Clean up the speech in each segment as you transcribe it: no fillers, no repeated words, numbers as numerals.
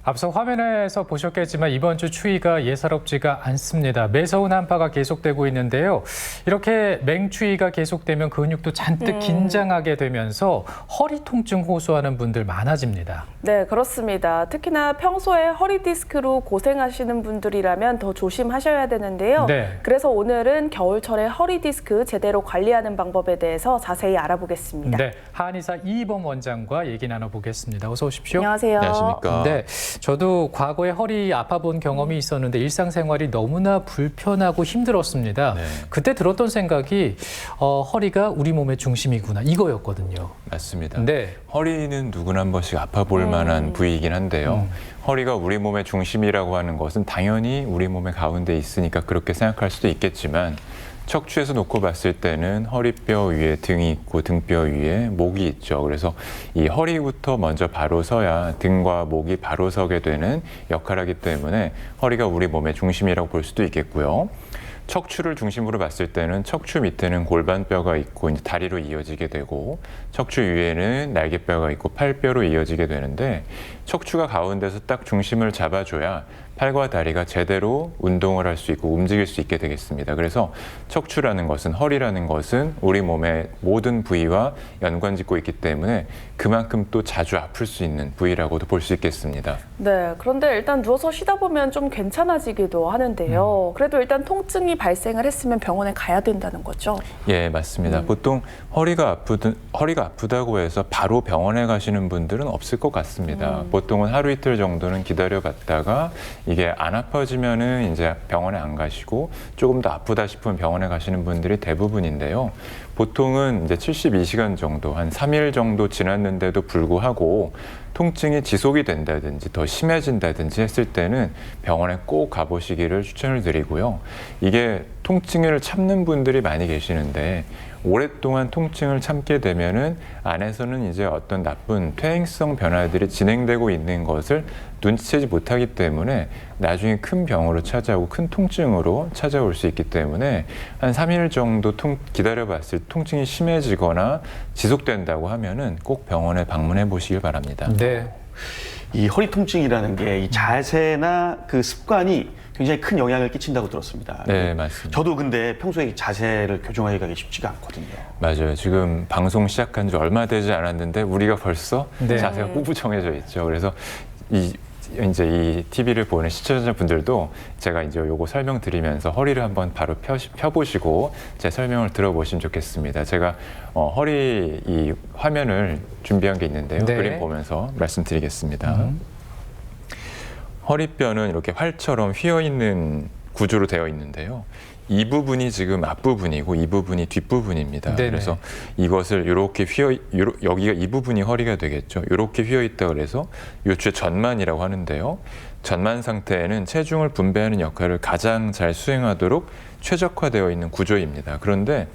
앞서 화면에서 보셨겠지만 이번 주 추위가 예사롭지가 않습니다. 매서운 한파가 계속되고 있는데요. 이렇게 맹추위가 계속되면 근육도 잔뜩 긴장하게 되면서 허리 통증 호소하는 분들 많아집니다. 네, 그렇습니다. 특히나 평소에 허리 디스크로 고생하시는 분들이라면 더 조심하셔야 되는데요. 네. 그래서 오늘은 겨울철에 허리 디스크 제대로 관리하는 방법에 대해서 자세히 알아보겠습니다. 네, 한의사 이희범 원장과 얘기 나눠보겠습니다. 어서 오십시오. 안녕하세요. 안녕하십니까. 네, 저도 과거에 허리 아파본 경험이 있었는데 일상생활이 너무나 불편하고 힘들었습니다. 네. 그때 들었던 생각이 허리가 우리 몸의 중심이구나 이거였거든요. 맞습니다. 네. 허리는 누구나 한 번씩 아파볼 만한 부위이긴 한데요. 허리가 우리 몸의 중심이라고 하는 것은 당연히 우리 몸의 가운데 있으니까 그렇게 생각할 수도 있겠지만 척추에서 놓고 봤을 때는 허리뼈 위에 등이 있고 등뼈 위에 목이 있죠. 그래서 이 허리부터 먼저 바로 서야 등과 목이 바로 서게 되는 역할을 하기 때문에 허리가 우리 몸의 중심이라고 볼 수도 있겠고요. 척추를 중심으로 봤을 때는 척추 밑에는 골반뼈가 있고 이제 다리로 이어지게 되고 척추 위에는 날개뼈가 있고 팔뼈로 이어지게 되는데 척추가 가운데서 딱 중심을 잡아줘야 팔과 다리가 제대로 운동을 할 수 있고 움직일 수 있게 되겠습니다. 그래서 척추라는 것은 허리라는 것은 우리 몸의 모든 부위와 연관짓고 있기 때문에 그만큼 또 자주 아플 수 있는 부위라고도 볼 수 있겠습니다. 네, 그런데 일단 누워서 쉬다 보면 좀 괜찮아지기도 하는데요. 그래도 일단 통증이 발생을 했으면 병원에 가야 된다는 거죠? 예, 맞습니다. 보통 허리가 아프다고 해서 바로 병원에 가시는 분들은 없을 것 같습니다. 보통은 하루 이틀 정도는 기다려봤다가 이게 안 아파지면은 이제 병원에 안 가시고 조금 더 아프다 싶으면 병원에 가시는 분들이 대부분인데요. 보통은 이제 72시간 정도, 한 3일 정도 지났는데도 불구하고 통증이 지속이 된다든지 더 심해진다든지 했을 때는 병원에 꼭 가보시기를 추천을 드리고요. 이게 통증을 참는 분들이 많이 계시는데 오랫동안 통증을 참게 되면은 안에서는 이제 어떤 나쁜 퇴행성 변화들이 진행되고 있는 것을 눈치채지 못하기 때문에 나중에 큰 병으로 찾아오고 큰 통증으로 찾아올 수 있기 때문에 한 3일 정도 기다려봤을 때 통증이 심해지거나 지속된다고 하면은 꼭 병원에 방문해 보시길 바랍니다. 네. 이 허리 통증이라는 게 이 자세나 그 습관이 굉장히 큰 영향을 끼친다고 들었습니다. 네, 맞습니다. 저도 근데 평소에 자세를 교정하기가 쉽지가 않거든요. 맞아요. 지금 방송 시작한 지 얼마 되지 않았는데 우리가 벌써 네. 자세가 꾸부정해져 있죠. 그래서 이제 이 TV를 보는 시청자분들도 제가 이제 요거 설명드리면서 허리를 한번 바로 펴보시고 제 설명을 들어보시면 좋겠습니다. 제가 허리 이 화면을 준비한 게 있는데요. 네. 그림 보면서 말씀드리겠습니다. 허리뼈는 이렇게 활처럼 휘어있는 구조로 되어 있는데요. 이 부분이 지금 앞부분이고 이 부분이 뒷부분입니다. 네네. 그래서 이것을 이렇게 여기가 이 부분이 허리가 되겠죠. 이렇게 휘어 있다 그래서 요추의 전만이라고 하는데요. 전만 상태에는 체중을 분배하는 역할을 가장 잘 수행하도록 최적화되어 있는 구조입니다. 그런데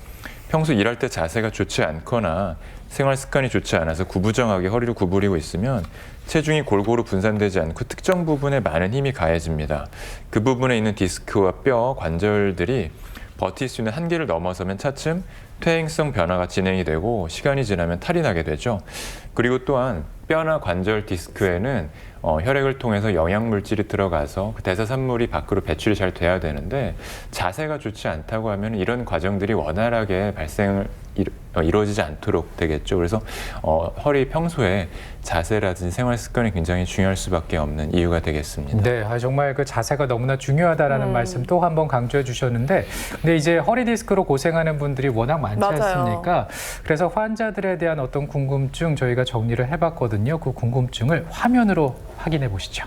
평소 일할 때 자세가 좋지 않거나 생활 습관이 좋지 않아서 구부정하게 허리를 구부리고 있으면 체중이 골고루 분산되지 않고 특정 부분에 많은 힘이 가해집니다. 그 부분에 있는 디스크와 뼈, 관절들이 버틸 수 있는 한계를 넘어서면 차츰 퇴행성 변화가 진행이 되고 시간이 지나면 탈이 나게 되죠. 그리고 또한 뼈나 관절 디스크에는 혈액을 통해서 영양물질이 들어가서 그 대사산물이 밖으로 배출이 잘 돼야 되는데 자세가 좋지 않다고 하면 이런 과정들이 원활하게 이루어지지 않도록 되겠죠. 그래서 허리 평소에 자세라든지 생활 습관이 굉장히 중요할 수밖에 없는 이유가 되겠습니다. 네, 정말 그 자세가 너무나 중요하다라는 말씀 또 한 번 강조해 주셨는데, 근데 이제 허리 디스크로 고생하는 분들이 워낙 많지 맞아요. 않습니까? 그래서 환자들에 대한 어떤 궁금증 저희가 정리를 해봤거든요. 그 궁금증을 화면으로 확인해 보시죠.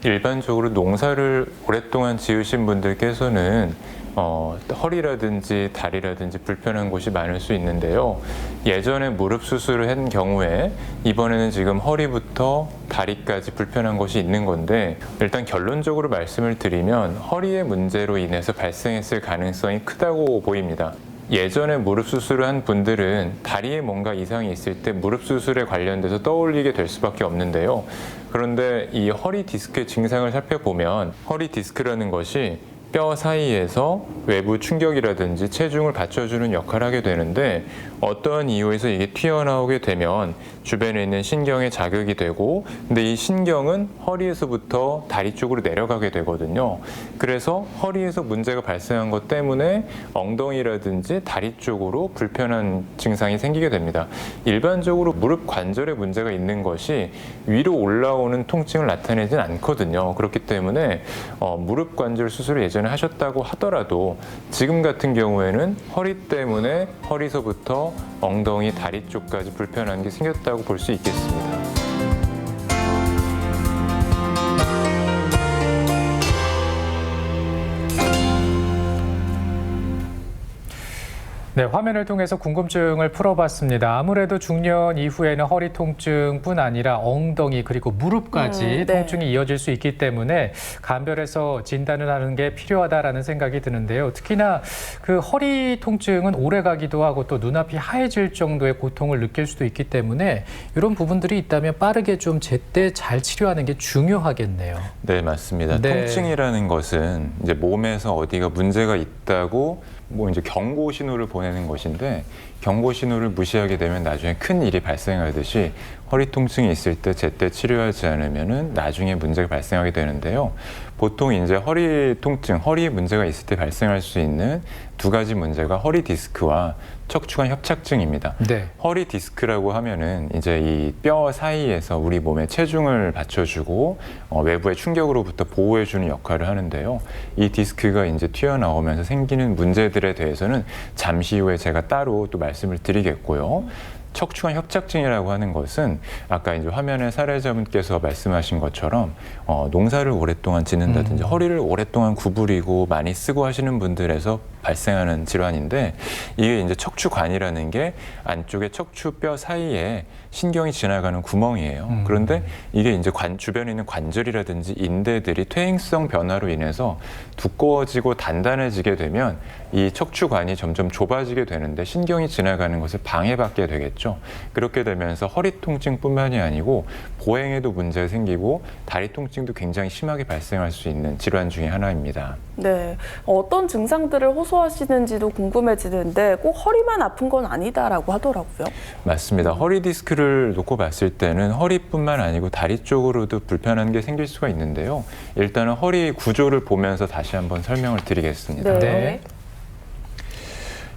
일반적으로 농사를 오랫동안 지으신 분들께서는 허리라든지 다리라든지 불편한 곳이 많을 수 있는데요. 예전에 무릎 수술을 한 경우에 이번에는 지금 허리부터 다리까지 불편한 곳이 있는 건데 일단 결론적으로 말씀을 드리면 허리의 문제로 인해서 발생했을 가능성이 크다고 보입니다. 예전에 무릎 수술을 한 분들은 다리에 뭔가 이상이 있을 때 무릎 수술에 관련돼서 떠올리게 될 수밖에 없는데요. 그런데 이 허리 디스크의 증상을 살펴보면 허리 디스크라는 것이 뼈 사이에서 외부 충격이라든지 체중을 받쳐주는 역할을 하게 되는데 어떠한 이유에서 이게 튀어나오게 되면 주변에 있는 신경에 자극이 되고 근데 이 신경은 허리에서부터 다리 쪽으로 내려가게 되거든요. 그래서 허리에서 문제가 발생한 것 때문에 엉덩이라든지 다리 쪽으로 불편한 증상이 생기게 됩니다. 일반적으로 무릎 관절에 문제가 있는 것이 위로 올라오는 통증을 나타내진 않거든요. 그렇기 때문에 무릎 관절 수술을 예전에 하셨다고 하더라도 지금 같은 경우에는 허리 때문에 허리서부터 엉덩이, 다리 쪽까지 불편한 게 생겼다고 볼 수 있겠습니다. 네, 화면을 통해서 궁금증을 풀어봤습니다. 아무래도 중년 이후에는 허리 통증뿐 아니라 엉덩이 그리고 무릎까지 네. 통증이 이어질 수 있기 때문에 감별해서 진단을 하는 게 필요하다라는 생각이 드는데요. 특히나 그 허리 통증은 오래가기도 하고 또 눈앞이 하얘질 정도의 고통을 느낄 수도 있기 때문에 이런 부분들이 있다면 빠르게 좀 제때 잘 치료하는 게 중요하겠네요. 네, 맞습니다. 네. 통증이라는 것은 이제 몸에서 어디가 문제가 있다고 이제 경고 신호를 보내는 것인데 경고 신호를 무시하게 되면 나중에 큰 일이 발생하듯이 허리 통증이 있을 때 제때 치료하지 않으면은 나중에 문제가 발생하게 되는데요. 보통 이제 허리 통증, 허리에 문제가 있을 때 발생할 수 있는 두 가지 문제가 허리 디스크와 척추관 협착증입니다. 네. 허리 디스크라고 하면은 이제 이 뼈 사이에서 우리 몸에 체중을 받쳐주고 외부의 충격으로부터 보호해주는 역할을 하는데요. 이 디스크가 이제 튀어나오면서 생기는 문제들에 대해서는 잠시 후에 제가 따로 또 말씀을 드리겠고요. 척추관 협착증이라고 하는 것은 아까 이제 화면에 사례자분께서 말씀하신 것처럼 농사를 오랫동안 짓는다든지 허리를 오랫동안 구부리고 많이 쓰고 하시는 분들에서 발생하는 질환인데 이게 이제 척추관이라는 게 안쪽에 척추뼈 사이에 신경이 지나가는 구멍이에요. 그런데 이게 이제 주변에 있는 관절이라든지 인대들이 퇴행성 변화로 인해서 두꺼워지고 단단해지게 되면 이 척추관이 점점 좁아지게 되는데 신경이 지나가는 것을 방해받게 되겠죠. 그렇게 되면서 허리 통증뿐만이 아니고 보행에도 문제가 생기고 다리 통증도 굉장히 심하게 발생할 수 있는 질환 중에 하나입니다. 네, 어떤 증상들을 호소하시는지도 궁금해지는데 꼭 허리만 아픈 건 아니다라고 하더라고요. 맞습니다. 허리 디스크를 놓고 봤을 때는 허리뿐만 아니고 다리 쪽으로도 불편한 게 생길 수가 있는데요. 일단은 허리 구조를 보면서 다시 한번 설명을 드리겠습니다. 네.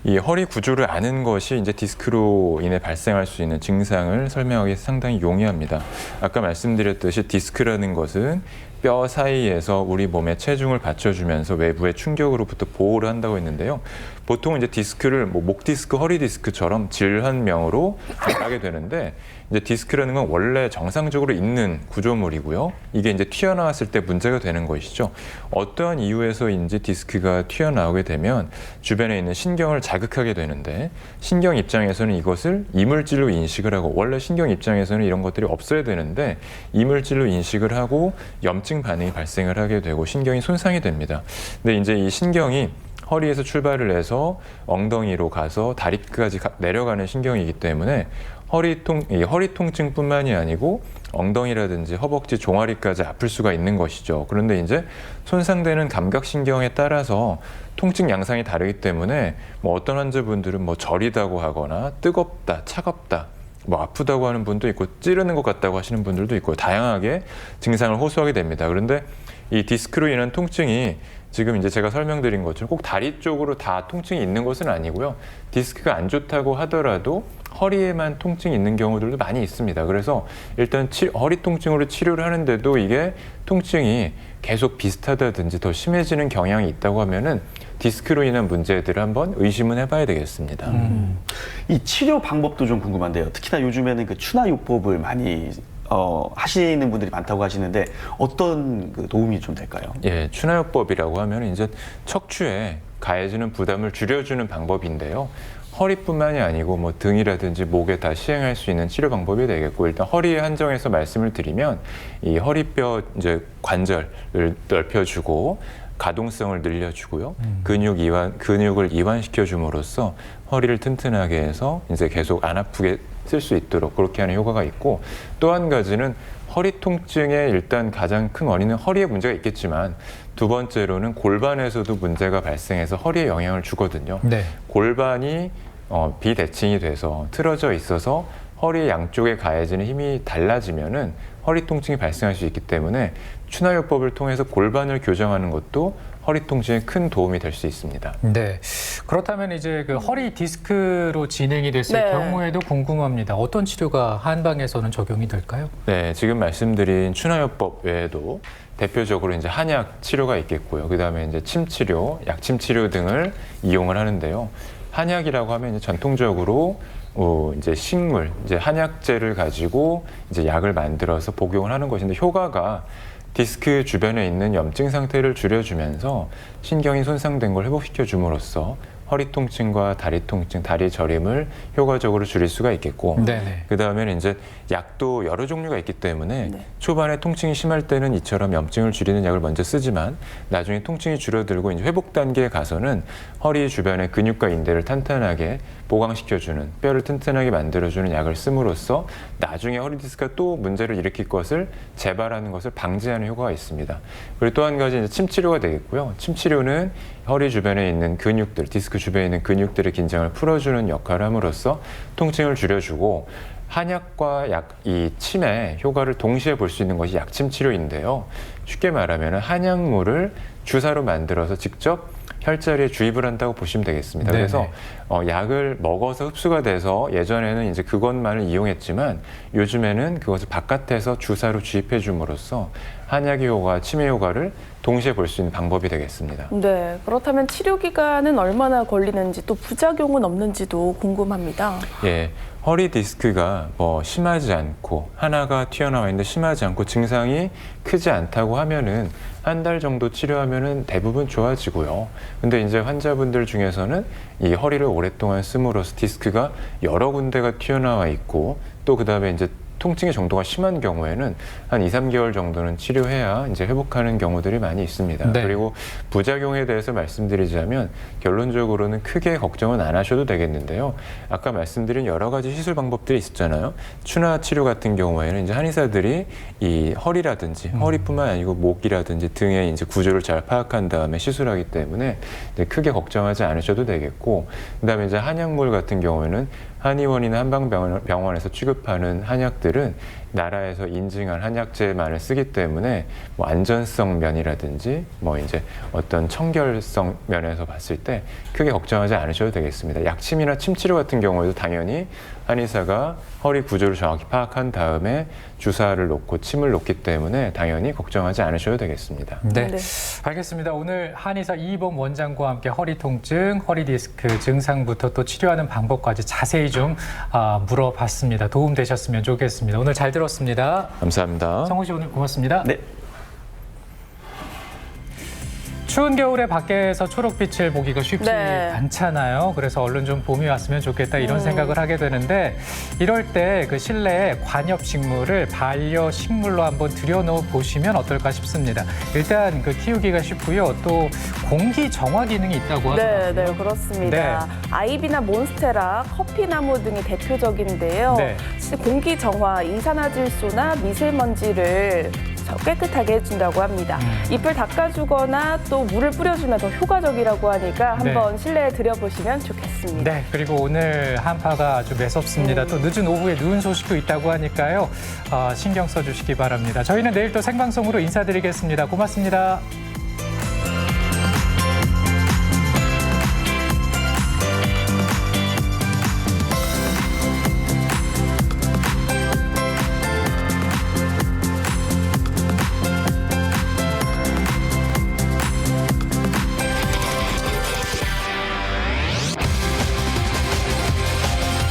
이 허리 구조를 아는 것이 이제 디스크로 인해 발생할 수 있는 증상을 설명하기 상당히 용이합니다. 아까 말씀드렸듯이 디스크라는 것은 뼈 사이에서 우리 몸에 체중을 받쳐주면서 외부의 충격으로부터 보호를 한다고 했는데요. 보통 이제 디스크를 목 디스크, 허리 디스크처럼 질환명으로 하게 되는데 이제 디스크라는 건 원래 정상적으로 있는 구조물이고요. 이게 이제 튀어나왔을 때 문제가 되는 것이죠. 어떠한 이유에서인지 디스크가 튀어나오게 되면 주변에 있는 신경을 자극하게 되는데 신경 입장에서는 이것을 이물질로 인식을 하고 원래 신경 입장에서는 이런 것들이 없어야 되는데 이물질로 인식을 하고 염증 반응이 발생을 하게 되고 신경이 손상이 됩니다. 근데 이제 이 신경이 허리에서 출발을 해서 엉덩이로 가서 다리까지 내려가는 신경이기 때문에 허리 통증뿐만이 아니고 엉덩이라든지 허벅지, 종아리까지 아플 수가 있는 것이죠. 그런데 이제 손상되는 감각신경에 따라서 통증 양상이 다르기 때문에 어떤 환자분들은 저리다고 하거나 뜨겁다, 차갑다, 아프다고 하는 분도 있고 찌르는 것 같다고 하시는 분들도 있고 다양하게 증상을 호소하게 됩니다. 그런데 이 디스크로 인한 통증이 지금 이제 제가 설명드린 것처럼 꼭 다리 쪽으로 다 통증이 있는 것은 아니고요. 디스크가 안 좋다고 하더라도 허리에만 통증이 있는 경우들도 많이 있습니다. 그래서 일단 허리 통증으로 치료를 하는데도 이게 통증이 계속 비슷하다든지 더 심해지는 경향이 있다고 하면은 디스크로 인한 문제들을 한번 의심은 해봐야 되겠습니다. 이 치료 방법도 좀 궁금한데요. 특히나 요즘에는 그 추나요법을 많이 하시는 분들이 많다고 하시는데 어떤 그 도움이 좀 될까요? 예, 추나요법이라고 하면 이제 척추에 가해지는 부담을 줄여주는 방법인데요. 허리뿐만이 아니고 뭐 등이라든지 목에 다 시행할 수 있는 치료 방법이 되겠고, 일단 허리에 한정해서 말씀을 드리면 이 허리뼈 이제 관절을 넓혀주고 가동성을 늘려주고요. 근육을 이완시켜 줌으로써 허리를 튼튼하게 해서 이제 계속 안 아프게 쓸 수 있도록 그렇게 하는 효과가 있고, 또 한 가지는 허리 통증의 일단 가장 큰 원인은 허리에 문제가 있겠지만, 두 번째로는 골반에서도 문제가 발생해서 허리에 영향을 주거든요. 네. 골반이 비대칭이 돼서 틀어져 있어서 허리 양쪽에 가해지는 힘이 달라지면은 허리 통증이 발생할 수 있기 때문에 추나요법을 통해서 골반을 교정하는 것도 허리 통증에 큰 도움이 될 수 있습니다. 네. 그렇다면 이제 그 허리 디스크로 진행이 됐을 네. 경우에도 궁금합니다. 어떤 치료가 한방에서는 적용이 될까요? 네, 지금 말씀드린 추나요법 외에도 대표적으로 이제 한약 치료가 있겠고요. 그다음에 이제 침 치료, 약침 치료 등을 이용을 하는데요. 한약이라고 하면 이제 전통적으로 이제 식물, 이제 한약재를 가지고 이제 약을 만들어서 복용을 하는 것인데, 효과가 디스크 주변에 있는 염증 상태를 줄여주면서 신경이 손상된 걸 회복시켜 줌으로써 허리 통증과 다리 통증, 다리 저림을 효과적으로 줄일 수가 있겠고, 네네. 그 다음에는 이제 약도 여러 종류가 있기 때문에 네. 초반에 통증이 심할 때는 이처럼 염증을 줄이는 약을 먼저 쓰지만, 나중에 통증이 줄어들고 이제 회복 단계에 가서는 허리 주변의 근육과 인대를 탄탄하게 보강시켜주는, 뼈를 튼튼하게 만들어주는 약을 씀으로써 나중에 허리 디스크가 또 문제를 일으킬 것을 재발하는 것을 방지하는 효과가 있습니다. 그리고 또 한 가지 이제 침 치료가 되겠고요. 침 치료는 허리 주변에 있는 근육들, 디스크 주변에 있는 근육들의 긴장을 풀어주는 역할을 함으로써 통증을 줄여주고, 한약과 이 침의 효과를 동시에 볼 수 있는 것이 약침 치료인데요. 쉽게 말하면 한약물을 주사로 만들어서 직접 혈자리에 주입을 한다고 보시면 되겠습니다. 네네. 그래서 약을 먹어서 흡수가 돼서 예전에는 이제 그것만을 이용했지만, 요즘에는 그것을 바깥에서 주사로 주입해 줌으로써 한약의 효과, 침의 효과를 동시에 볼 수 있는 방법이 되겠습니다. 네. 그렇다면 치료 기간은 얼마나 걸리는지, 또 부작용은 없는지도 궁금합니다. 예, 허리 디스크가 심하지 않고, 하나가 튀어나와 있는데 심하지 않고 증상이 크지 않다고 하면은 한 달 정도 치료하면은 대부분 좋아지고요. 근데 이제 환자분들 중에서는 이 허리를 오랫동안 씀으로써 디스크가 여러 군데가 튀어나와 있고, 또 그다음에 이제 통증의 정도가 심한 경우에는 한 2, 3개월 정도는 치료해야 이제 회복하는 경우들이 많이 있습니다. 네. 그리고 부작용에 대해서 말씀드리자면, 결론적으로는 크게 걱정은 안 하셔도 되겠는데요. 아까 말씀드린 여러 가지 시술 방법들이 있었잖아요. 추나 치료 같은 경우에는 이제 한의사들이 이 허리라든지, 허리뿐만 아니고 목이라든지 등의 이제 구조를 잘 파악한 다음에 시술하기 때문에 크게 걱정하지 않으셔도 되겠고, 그다음에 이제 한약물 같은 경우에는 한의원이나 한방병원에서 취급하는 한약들은 나라에서 인증한 한약재만을 쓰기 때문에 뭐 안전성 면이라든지 뭐 이제 어떤 청결성 면에서 봤을 때 크게 걱정하지 않으셔도 되겠습니다. 약침이나 침치료 같은 경우에도 당연히 한의사가 허리 구조를 정확히 파악한 다음에 주사를 놓고 침을 놓기 때문에 당연히 걱정하지 않으셔도 되겠습니다. 네. 네. 알겠습니다. 오늘 한의사 이희범 원장과 함께 허리 통증, 허리 디스크 증상부터 또 치료하는 방법까지 자세히 좀 물어봤습니다. 도움 되셨으면 좋겠습니다. 오늘 잘 들었습니다. 감사합니다. 성호 씨 오늘 고맙습니다. 네. 추운 겨울에 밖에서 초록빛을 보기가 쉽지 네. 않잖아요. 그래서 얼른 좀 봄이 왔으면 좋겠다 이런 생각을 하게 되는데, 이럴 때 그 실내에 관엽식물을 반려식물로 한번 들여놓아 보시면 어떨까 싶습니다. 일단 그 키우기가 쉽고요. 또 공기 정화 기능이 있다고 하더라고요. 네, 네, 그렇습니다. 아이비나 몬스테라, 커피나무 등이 대표적인데요. 네. 공기 정화, 이산화질소나 미세먼지를 깨끗하게 해준다고 합니다. 잎을 닦아주거나 또 물을 뿌려주면 더 효과적이라고 하니까 네. 한번 실내에 들여보시면 좋겠습니다. 네, 그리고 오늘 한파가 아주 매섭습니다. 또 늦은 오후에 눈 소식도 있다고 하니까요. 신경 써주시기 바랍니다. 저희는 내일 또 생방송으로 인사드리겠습니다. 고맙습니다.